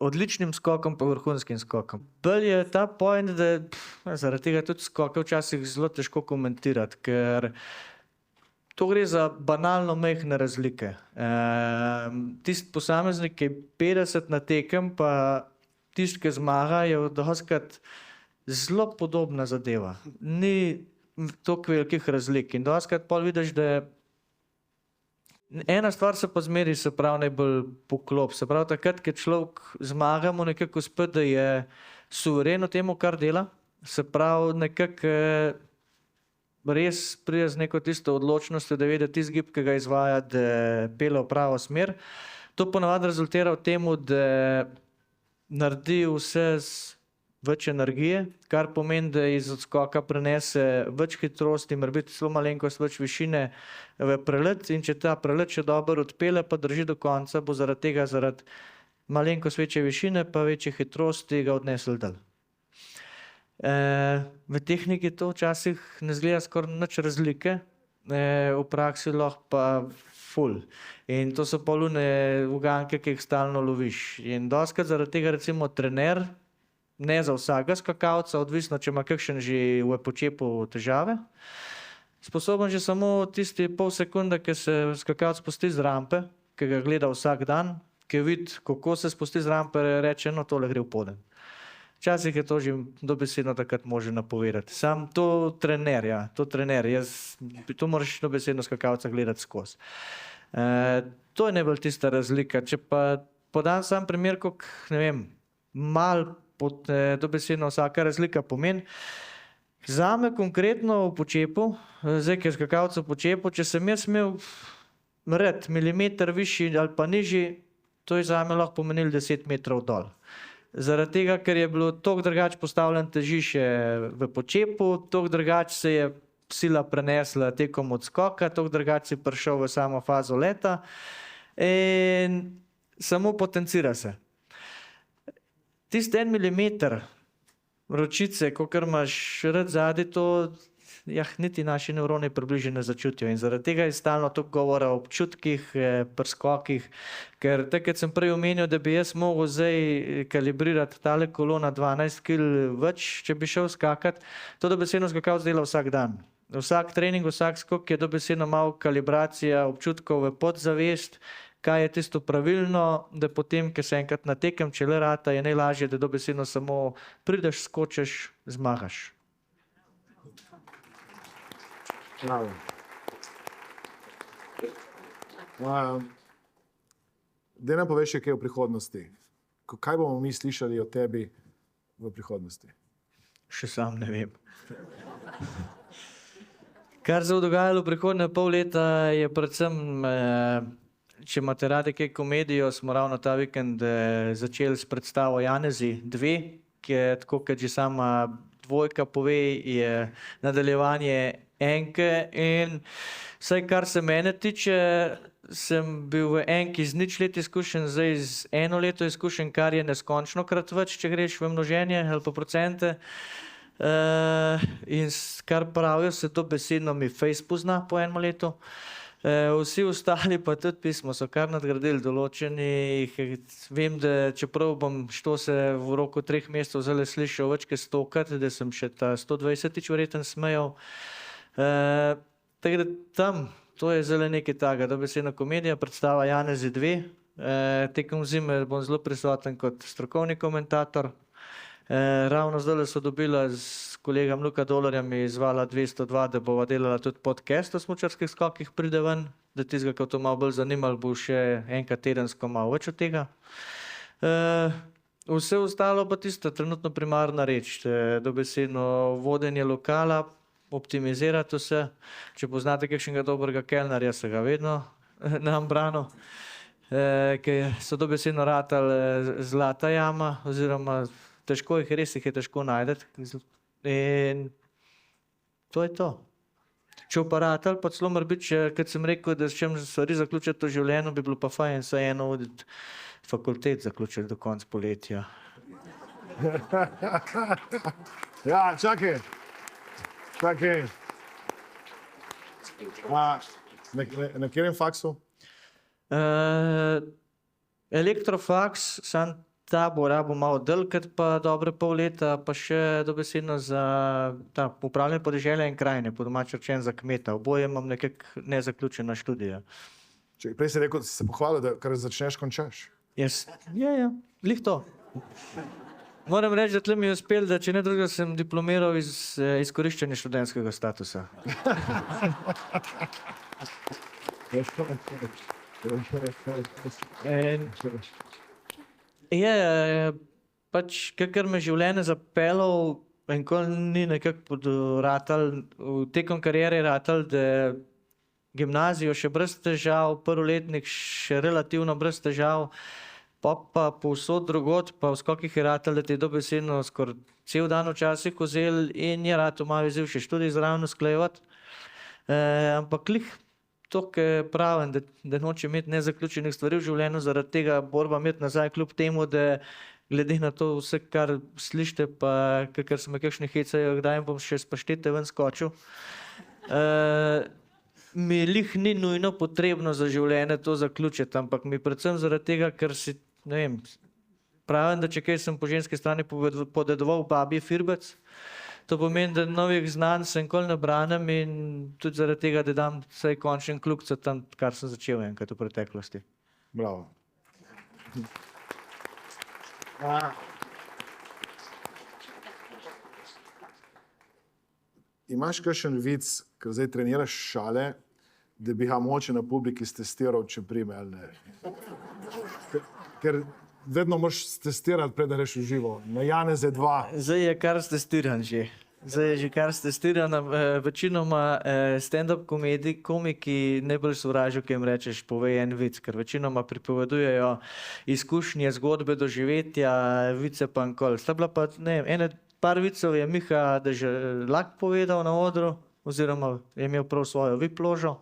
odličnim skokom pa vrhunskim skokom? Bolj je ta point, da zaradi tega tudi skoke včasih zelo težko komentirati, ker to gre za banalno majhne razlike. Tisti posameznik, ki je 50 na tekem, pa tisti, ki zmaga, je dostikrat zelo podobna zadeva. Ni toliko velikih razlik. In dostikrat pol vidiš, da je ena stvar se pa zmeri, se pravi, najbolj poklop. Se pravi, takrat, ko človek zmaga, mu nekako spet, da je suveren v temu, kar dela. Se pravi, nekako res pride z neko tisto odločnostjo, da ve, da tisti gib, ki ga izvaja, da pele v pravo smer. To ponavadi rezultira v tem, da naredi vse z več energije, kar pomeni, da iz odskoka prenese več hitrosti, mora biti zelo malenkost več višine v prelet, in če ta prelet še dobro odpele, pa drži do konca, bo zaradi tega, zaradi malenkost večje višine, pa večje hitrosti ga odnesel dol. V tehniki to včasih ne zgleda skoraj nič razlike, v praksi lahko pa ful. In to so polune uganke, ki jih stalno loviš. In dostikrat zaradi tega recimo trener, ne za vsakega skakalca, odvisno, če ima kakšen že v počepu težave, sposoben že samo tisti pol sekunde, ki se skakalc spusti z rampe, ki ga gleda vsak dan, ki vidi, kako se spusti z rampe, reče, no tole gre v poden. Včasih je to že dobesedno takrat može napovedati. Sam to trener, ja, to moraš dobesedno skakalca gledati skozi. To je najbolj tista razlika. Če pa podam sam primer, koliko, ne vem, malo dobesedno vsaka razlika pomeni. Zame konkretno v počepu, zdaj, ker skakalcev v počepu, če sem jaz imel narediti milimeter višji ali pa nižji, to je zame lahko pomenilo 10 metrov dol. Zaradi tega, ker je bilo toliko drugače postavljeno težišče v počepu, toliko drugače se je sila prenesla tekom odskoka, toliko drugače si prišel v samo fazo leta in samo potencira se. Tisti 1 milimeter ročice, kakor imaš rad zadaj, to niti naši nevroni približno ne začutijo. In zaradi tega je stalno toliko govora o občutkih, prskokih, ker takrat sem prej omenil, da bi jaz mogel zdaj kalibrirati tale kolo na 12 kg več, če bi šel skakati. To dobesedno skakalec dela vsak dan. Vsak trening, vsak skok je dobesedno malo kalibracija občutkov v podzavest, kaj je tisto pravilno, da potem, ker se enkrat natekem, če le rata, je najlažje, da dobesedno samo prideš, skočeš, zmagaš. Bravo. Daj nam poveš še kaj o prihodnosti. Kaj bomo mi slišali o tebi v prihodnosti? Še sam ne vem. Kar se bo dogajalo v prihodnje pol leta je predvsem, če imate radi kaj komedijo, smo ravno ta vikend začeli s predstavo Janezi 2, ki je tako, kot že sama dvojka pove, je nadaljevanje enke in vsaj kar se mene tiče, sem bil v enki z 0 let izkušen, zdaj z 1 leto izkušen, kar je neskončno krat več, če greš v množenje ali pa procente. In kar pravijo, se to besedno mi fejs pozna po 1 letu. Vsi ostali pa tudi pismo so kar nadgradili določeni. Vem, da čeprav bom što se v roku 3 mesecev zdaj slišal več kot 100-krat, da sem še ta 120-tič verjetno smejal. Tako da tam, to je zdaj nekaj takega, dobesedna komedija, predstava Janezi 2. Tekom zime bom zelo prisoten kot strokovni komentator. Ravno zdaj so dobila s kolegom Luka Dolarjem iz Vala 202, da bova delala tudi podcast o smučarskih skokih pride ven, da tistega, ko to malo bolj zanimalo, bo še enkrat tedensko malo več od tega. Vse ostalo pa tista trenutno primarna reč, dobesedno vodenje lokala, optimizirati vse. Če poznate kakšnega dobrega kelnarja, se ga vedno nam brano, ki so dobesedno ratali zlata jama, oziroma težko jih res je težko najdeti. In to je to. Če uparatal, pa celo mora biti, kad sem rekel, da s čem stvari zaključiti v življenju, bi bilo pa fajn vsaj eno voditi fakultet zaključiti do konca poletja. Ja, čakaj. Na katerem faksu? Elektrofaks, sam ta bo rabo malo delkrat, pa dobre pol leta, pa še dobesedno za ta upravljanje podeželja in krajine, po domače rečeno za kmeta. Oboje imam nekako nezaključena študija. Prej si rekel, da si se pohvalil, da kar začneš, končaš. Ja, glih to. Moram reči, da tle mi je uspel, da če ne drugega sem diplomiral iz izkoriščanja študentskega statusa. pač, ker me življenje zapeljal, enkoli ni nekako podratal, tekom kariere ratal, da gimnazijo še brez težav, prvoletnik še relativno brez težav, pa povsod drugod, pa v skokih je ratal, da ti je dobesedno skoraj cel dan včasih vzel in je ratal malo izziv še študij zraven usklajevati. Ampak glih to, je pravim, da noče imeti nezaključenih stvari v življenju, zaradi tega borba imeti nazaj, kljub temu, da glede na to vse, kar slišite, pa ker se me kakšne hecajo, kdaj bom še s paštete ven skočil. Mi lih ni nujno potrebno za življenje to zaključiti, ampak mi predvsem zaradi tega, ker si, ne vem, pravim, da če kaj sem po ženski strani podedoval babji firbec, to pomeni, da novih znanj se nikoli ne branim in tudi zaradi tega, da dam vsaj končen kljukico tam, kar sem začel enkrat v preteklosti. Bravo. Imaš kakšen vic, ker zdaj treniraš šale, da bi ga moče na publiki stestiral, če prime ali ne? Ker vedno moraš testirati, preden greš v živo. Na Janeze 2. Zdaj je kar stestiran že. Zdaj je že kar stestiran. Večinoma stand-up komiki najbolj sovražijo, ki jim rečeš, povej en vic, ker večinoma pripovedujejo izkušnje, zgodbe, doživetja, vice pa nikoli. Sta bila pa, ne vem, par vicov je Miha Deželak povedal na odru, oziroma je imel prav svojo vipložo.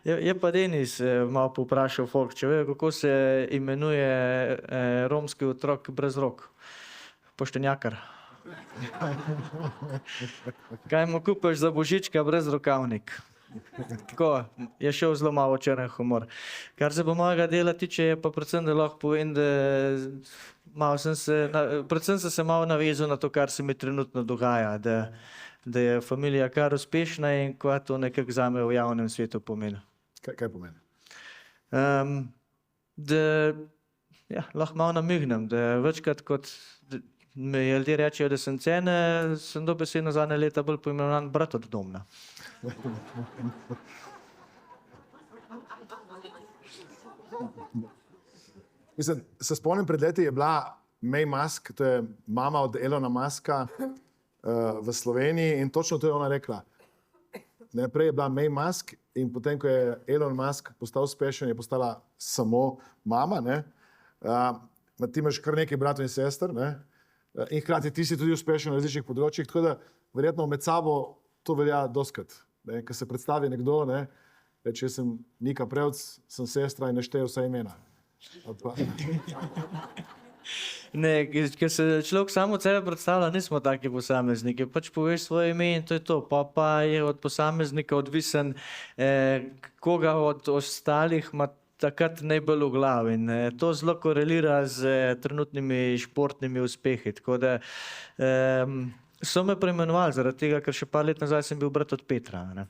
Je pa Denis malo povprašal folk, če vejo, kako se imenuje romski otrok brez rok. Poštenjakar. Kaj mu kupiš za božička brez rokavnik? Tako, je šel zelo malo črn humor. Kar se pa mojega dela tiče, je pa predvsem, da lahko povem, da predvsem sem se malo navezal na to, kar se mi trenutno dogaja, da je familija kar uspešna in kva to nekako zame v javnem svetu pomeni. Kaj pomeni? Da lahko malo namignem, da večkrat kot mi ljudje rečejo, da sem cene, sem dobesedno zadnje leta bolj poimenovan brat od domna. Mislim, se spomnim, pred leti je bila May Musk, to je mama od Elona Muska v Sloveniji in točno to je ona rekla. Najprej je bila May Musk in potem, ko je Elon Musk postal uspešen, je postala samo mama. Ti imaš kar nekaj bratov in sester, ne? In hkrati ti si tudi uspešen na različnih področjih, tako da verjetno med sabo to velja doskrat. Ko se predstavi nekdo, ne? Reče, jaz sem Nika Prevc, sem sestra in našteje vsa imena. Ne, ker se človek samo od sebe predstavlja, nismo taki posamezniki. Pač poveš svoje ime in to je to. Pa je od posameznika odvisen, koga od ostalih ima takrat najbolj v glavi. In to zelo korelira z trenutnimi športnimi uspehi. Tako da so me preimenovali zaradi tega, ker še par let nazaj sem bil brat od Petra. Ne?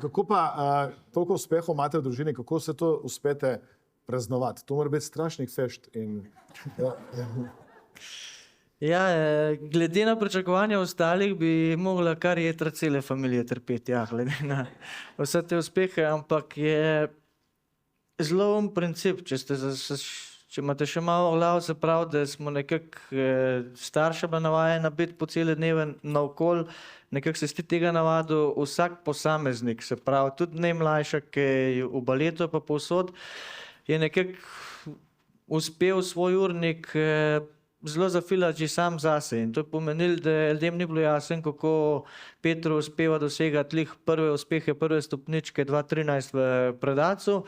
Kako pa toliko uspehov imate v družini, kako se to uspete praznovati? To mora biti strašnih fešt. Glede na pričakovanja ostalih bi mogla kar jetra cele familije trpeti, glede na vse te uspehe, ampak je zelo princip, če imate še malo v glavu, se pravi, da smo nekako starša bila navajena biti po cele dneve naokoli, nekako se sti tega navadil vsak posameznik, se pravi, tudi najmlajša, ki je v baletu pa povsod, je nekako uspel svoj urnik zelo zafilati že sam zase in to je pomenilo, da ljudem ni bilo jasno, kako Petru uspeva dosegati lih prve uspehe, prve stopničke 2013 v Predacu.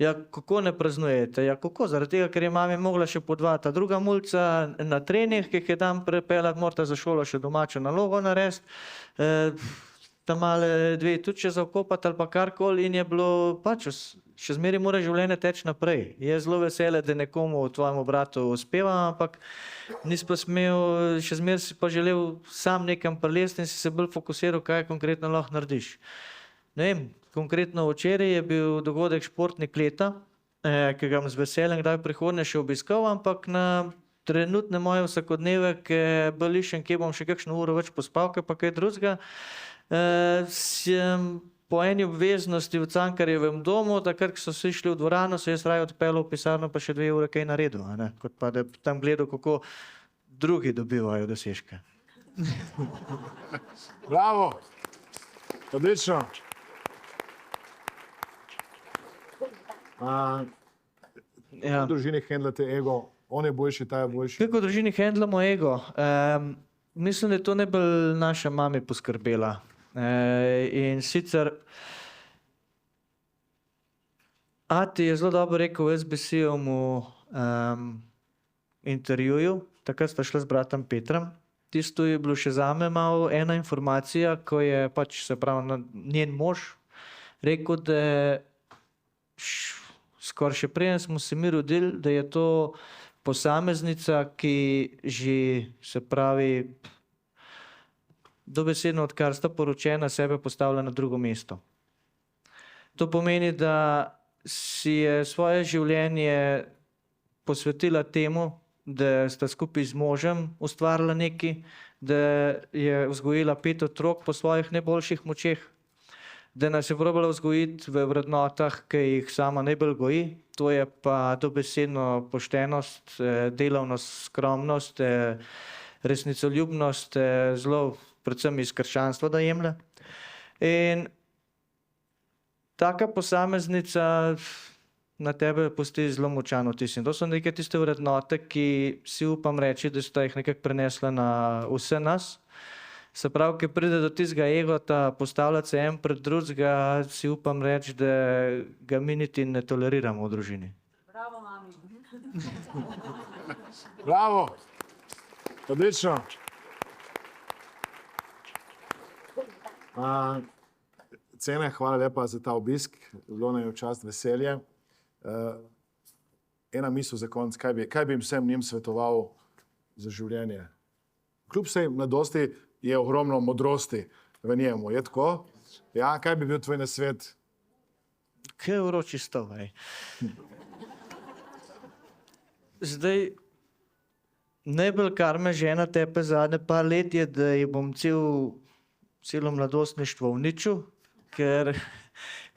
Ja, kako ne praznujete? Ja, kako? Zaradi tega, ker je mami mogla še po dva, ta druga mulca na trening, ki jih je tam prepeljati, morata za šolo še domačo nalogo narediti, ta male dve tudi še zakopati ali pa karkoli in je bilo pač, še zmeraj mora življenje teči naprej. Je zelo vesele, da nekomu tvojemu bratu uspeva, ampak nisi pa smel, še zmeraj si pa želel sam nekam prilesti in si se bolj fokusiral, kaj konkretno lahko narediš. Ne vem, konkretno včeraj je bil dogodek Športnik leta, ki ga bom z veseljem kdaj v prihodnje še obiskal, ampak na trenutne moje vsakodneve, ki bolj iščem, kje bom še kakšno uro več pospal, pa kaj drugega, sem po eni obveznosti v Cankarjevem domu, takrat, ko so vsi šli v dvorano, se jaz raje odpeljal v pisarno, pa še 2 ure kaj naredil, a ne? Kot pa da tam gledal, kako drugi dobivajo dosežke. Bravo, odlično. Ja. V družini hendlate ego, on je boljši, ta je boljši. Kako v družini hendlamo ego? Mislim, da je to najbolj naša mami poskrbela. In sicer ati je zelo dobro rekel v SBC-ovmu intervjuju, takrat sta šla z bratom Petrom. Tisto je bilo še zame malo ena informacija, ko je pač, se pravi, njen mož rekel, da skoraj še preden smo se mi rodili, da je to posameznica, ki že, se pravi, dobesedno odkar sta poročena, sebe postavlja na drugo mesto. To pomeni, da si je svoje življenje posvetila temu, da sta skupaj z možem ustvarila nekaj, da je vzgojila 5 otrok po svojih najboljših močeh, da nas je probala vzgojiti v vrednotah, ki jih sama najbolj goji, to je pa dobesedno poštenost, delavnost, skromnost, resnicoljubnost, zelo predvsem iz krščanstva da jemlje. In taka posameznica na tebe pusti zelo močan vtis. In to so neke tiste vrednote, ki si upam reči, da sta jih nekako prenesla na vse nas. Se pravi, ki pride do tistega egota, postavljati se en pred drugega, si upam reči, da ga mi niti ne toleriramo v družini. Bravo, mami. Bravo, odlično. Cene, hvala lepa za ta obisk, bilo nam je v čast veselje. Ena misel za konec, kaj bi vsem njim svetoval za življenje? Kljub vsej mladosti je ogromno modrosti v njemu, je tako? Ja, kaj bi bil tvoj nasvet? Kaj je vroči stol, Zdaj, najbolj, kar me žena tepe zadnje par let, je, da ji bom celo mladostništvo uničil, ker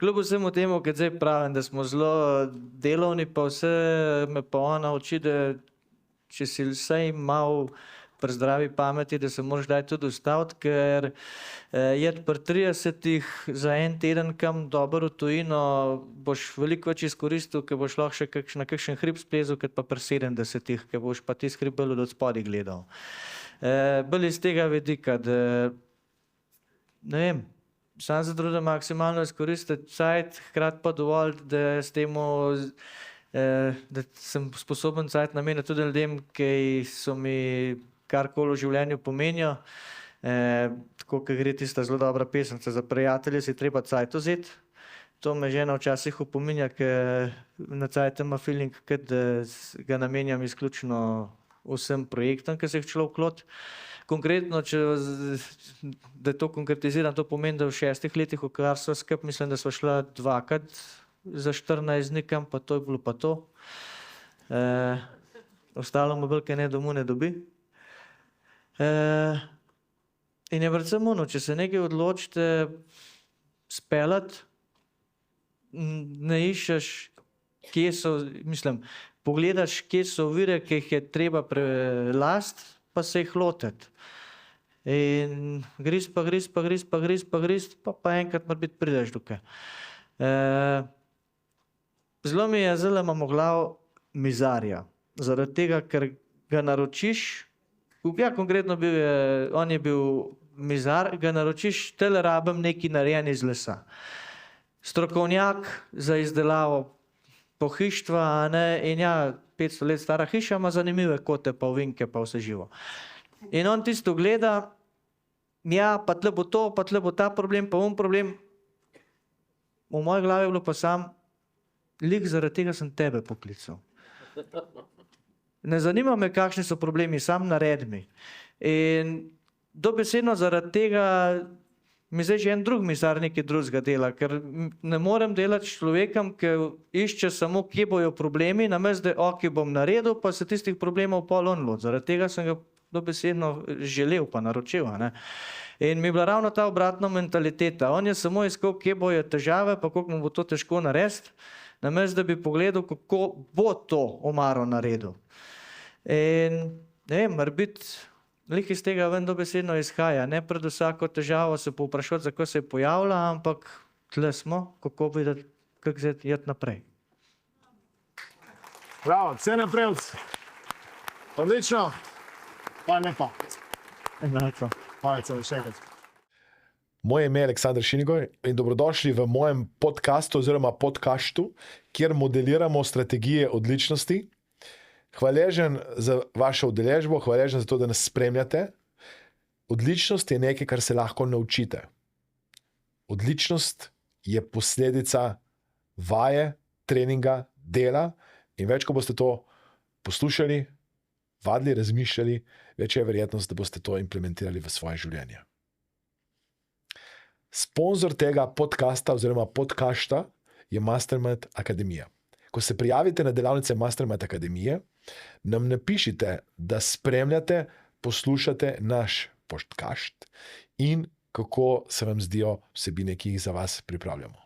kljub vsemu temu, kad zdaj pravim, da smo zelo delovni, pa vse me pa ona uči, da če si vsaj malo pri zdravi pameti, da se moraš daj tudi ustaviti, ker jed pri 30-ih za en teden kam dobro v tujino boš veliko več izkoristil, ker boš lahko še na kakšen hrib splezil, kot pa pri 70-ih, ker boš pa tisti hrib bolj od spodaj gledal. Bolj iz tega vidika, da ne vem, sam se trudim maksimalno izkoristiti cajt, hkrati pa dovolj, da s temu, da sem sposoben cajt nameniti tudi ljudem, ki so mi karkoli v življenju pomenijo. Tako, ko gre tista zelo dobra pesemca za prijatelje, si treba cajt vzeti. To me žena včasih opominja, ker na cajt ima feeling, da ga namenjam izključno vsem projektom, ki se jih človek loti. Konkretno, da to konkretiziram, to pomeni, da v 6 letih, v kar sva skupaj, mislim, da sva šla 2-krat za 14 dni kam, pa to je bilo pa to. Ostalo mobilke ne domov ne dobi. In je predvsem ono, če se nekaj odločite speljati, ne iščeš, kje so, mislim, pogledaš, kje so ovire, ki jih je treba prelasti, pa se jih lotiti. In griz, pa enkrat mora biti prideš tukaj. Zelo mi je zelo mamoglav mizarja, zaradi tega, ker ga naročiš, ja, konkretno on je bil mizar, ga naročiš, tele rabim nekaj narejen iz lesa. Strokovnjak za izdelavo pohištva, in ja, 500 let stara hiša ima zanimive kote, pa ovinke, pa vse živo. In on tisto gleda, ja, pa tle bo to, pa tle bo ta problem, pa problem. V moji glavi je bilo pa sam, lik zaradi tega sem tebe poklical. Ne zanima me, kakšni so problemi, sam naredi mi. In dobesedno zaradi tega mi zdaj že en drug misar nekaj drugega dela, ker ne morem delati s človekom, ki išče samo, kje bojo problemi, namesto da ok, bom naredil, pa se tistih problemov pol on loti. Zaradi tega sem ga dobesedno želel pa naročil. A ne. In mi je bila ravno ta obratna mentaliteta. On je samo iskal, kje bojo težave, pa koliko mu bo to težko narediti, namesto da bi pogledal, kako bo to omaro naredil. In ne vem, morbiti lih iz tega ven dobesedno izhaja. Ne pred vsako težavo se povprašati, zakaj se je pojavila, ampak tle smo, kako videti, kako zdaj iti naprej. Bravo, cene prevc. Odlično. Hvala lepa. Enako. Hvala, še enkrat. Moje ime je Aleksandar Šinigoj in dobrodošli v mojem podcastu oziroma podcastu, kjer modeliramo strategije odličnosti. Hvaležen za vašo udeležbo, hvaležen za to, da nas spremljate. Odličnost je nekaj, kar se lahko naučite. Odličnost je posledica vaje, treninga, dela in več, ko boste to poslušali, vadili, razmišljali, več je verjetnost, da boste to implementirali v svoje življenje. Sponzor tega podcasta oziroma podcasta je Mastermind Akademija. Ko se prijavite na delavnice Mastermind Akademije, nam napišite, da spremljate, poslušate naš podcast in kako se vam zdijo vsebine, ki jih za vas pripravljamo.